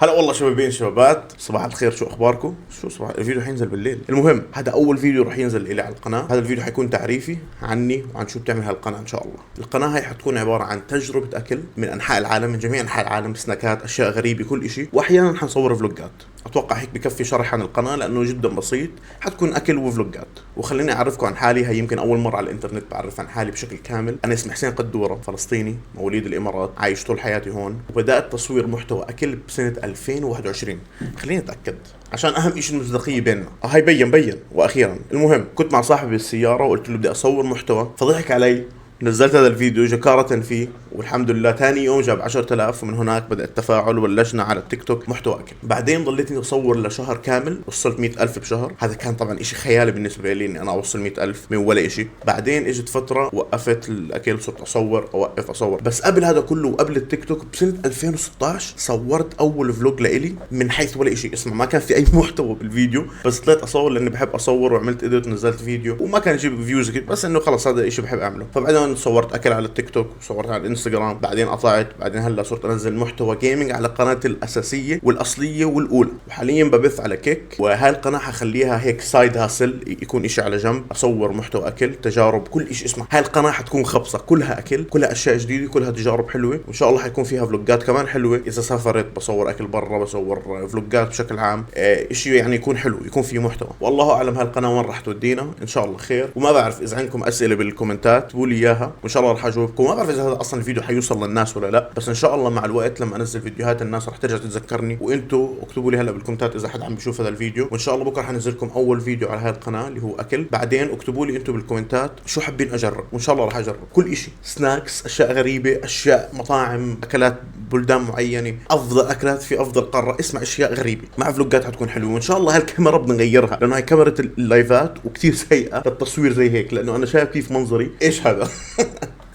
هلا والله شبابين شبابات، صباح الخير. شو اخباركم؟ شو صباح الفيديو حينزل بالليل. المهم هذا اول فيديو راح ينزل الي على القناه. هذا الفيديو حيكون تعريفي عني وعن شو بتعمل هالقناه ان شاء الله. القناه هاي حتكون عباره عن تجربه اكل من انحاء العالم، من جميع انحاء العالم، سناكات، اشياء غريبه، كل اشي، واحيانا حنصور فلوجات. اتوقع هيك بكفي شرح عن القناه لانه جدا بسيط. حتكون اكل وفلوجات. وخليني اعرفكم عن حالي، هي يمكن اول مره على الانترنت بعرف عن حالي بشكل كامل. انا اسمي حسين قدوره، فلسطيني، مواليد الامارات، عايش طول حياتي هون، وبدات تصوير محتوى اكل بسنه 2021. خليني اتاكد عشان اهم شيء المصداقيه بيننا. هاي بين. واخيرا المهم كنت مع صاحبي بالسياره وقلت له بدي اصور محتوى، فضحك علي. نزلت هذا الفيديو جكارة فيه، والحمد لله ثاني يوم جاب 10,000، ومن هناك بدأ التفاعل وبلشنا على التيك توك محتوى أكل. بعدين ضليتني أصور لشهر كامل، وصلت 100,000 بشهر. هذا كان طبعا إشي خيالي بالنسبة لي إني أنا أوصل 100,000 من ولا إشي. بعدين إجت فترة وقفت الأكل، صرت أصور أوقف أصور. بس قبل هذا كله وقبل التيك توك بسنة 2016 صورت أول فلوج لإلي من حيث ولا إشي. اسمع، ما كان في أي محتوى بالفيديو، بس طلعت أصور لأني بحب أصور، وعملت إيديت ونزلت فيديو، وما كان يجيب فيوز كده، بس إنه خلص هذا إشي بحب أعمله. فبعدين صورت اكل على التيك توك، وصورت على الانستغرام، بعدين قطعت، بعدين هلا صرت انزل محتوى جيمنج على قناتي الاساسيه والاصليه والاولى، وحاليا ببث على كيك. وهاي القناه حخليها هيك سايد هاسل، يكون اشي على جنب، اصور محتوى اكل، تجارب، كل اشي. اسمع، هاي القناه حتكون خبصه، كلها اكل، كلها اشياء جديده، كلها تجارب حلوه، وان شاء الله حيكون فيها فلوجات كمان حلوه. اذا سافرت بصور اكل برا، بصور فلوجات بشكل عام. اشي يعني يكون حلو، يكون فيه محتوى. والله اعلم هاي القناه وين راح تودينا، ان شاء الله خير. وما بعرف اذا عندكم اسئله بالكومنتات اكتبوا لي اياها، وان شاء الله راح اجاوبكم. ما بعرف اذا هذا اصلا الفيديو حيوصل للناس ولا لا، بس ان شاء الله مع الوقت لما انزل فيديوهات الناس راح ترجع تتذكرني. وانتم اكتبوا لي هلا بالكومنتات اذا حد عم بيشوف هذا الفيديو، وان شاء الله بكره حنزل لكم اول فيديو على هاي القناه اللي هو اكل. بعدين اكتبوا لي انتم بالكومنتات شو حابين اجرب، وان شاء الله راح اجرب كل اشي، سناكس، اشياء غريبه، اشياء مطاعم، اكلات بلدان معينه، افضل اكلات في افضل قاره. اسمع، اشياء غريبه مع فلوجات حتكون حلوه. وان شاء الله هالكاميرا بدنا لانه هاي كاميرا اللايفات وكثير سيئه للتصوير زي هيك، لانه انا شايف كيف منظري. ايش هذا؟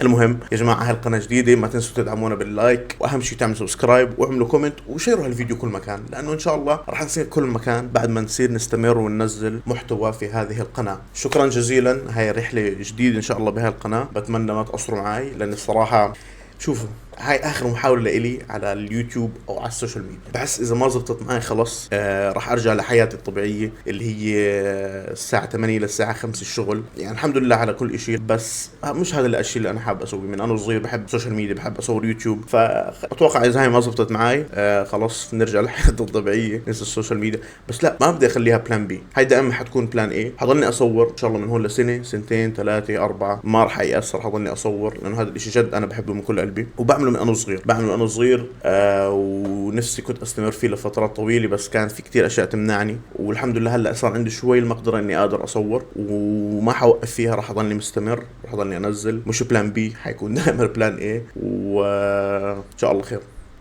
المهم يا جماعه، هالقناه جديده، ما تنسوا تدعمونا باللايك، واهم شيء تعملوا سبسكرايب واعملوا كومنت وشيروا هالفيديو كل مكان، لانه ان شاء الله راح نصير كل مكان بعد ما نصير نستمر وننزل محتوى في هذه القناه. شكرا جزيلا. هاي رحله جديده ان شاء الله بهاي القناه، بتمنى ما تقصروا معي، لان الصراحه شوفوا، هاي اخر محاولة لإلي على اليوتيوب او على السوشيال ميديا. بحس اذا ما زبطت معي خلص راح ارجع لحياتي الطبيعية اللي هي الساعة 8 للساعة 5 الشغل. يعني الحمد لله على كل اشي، بس مش هذا الاشي اللي انا حابب اسويه. من انا صغير بحب السوشيال ميديا، بحب اصور يوتيوب. فاتوقع اذا هاي ما زبطت معي خلص نرجع لحياتي الطبيعية، ننسى السوشيال ميديا. بس لا، ما بدي اخليها بلان بي. هاي دائما حتكون بلان ايه. حضلني اصور ان شاء الله من هون لسنة، سنتين، ثلاثة، أربعة، ما راح يأثر. حضلني اصور لانه هذا الاشي جد انا بحبه من كل قلبي، وبعمله من انا صغير. ونفسي كنت استمر فيه لفترات طويله، بس كان في كتير اشياء تمنعني. والحمد لله هلا صار عندي شوي المقدره اني اقدر اصور، وما حوقف فيها. راح اضلني مستمر، راح اضلني انزل. مش بلان بي، حيكون دائما بلان ايه. وان شاء الله خير.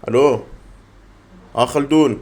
الو، خلدون.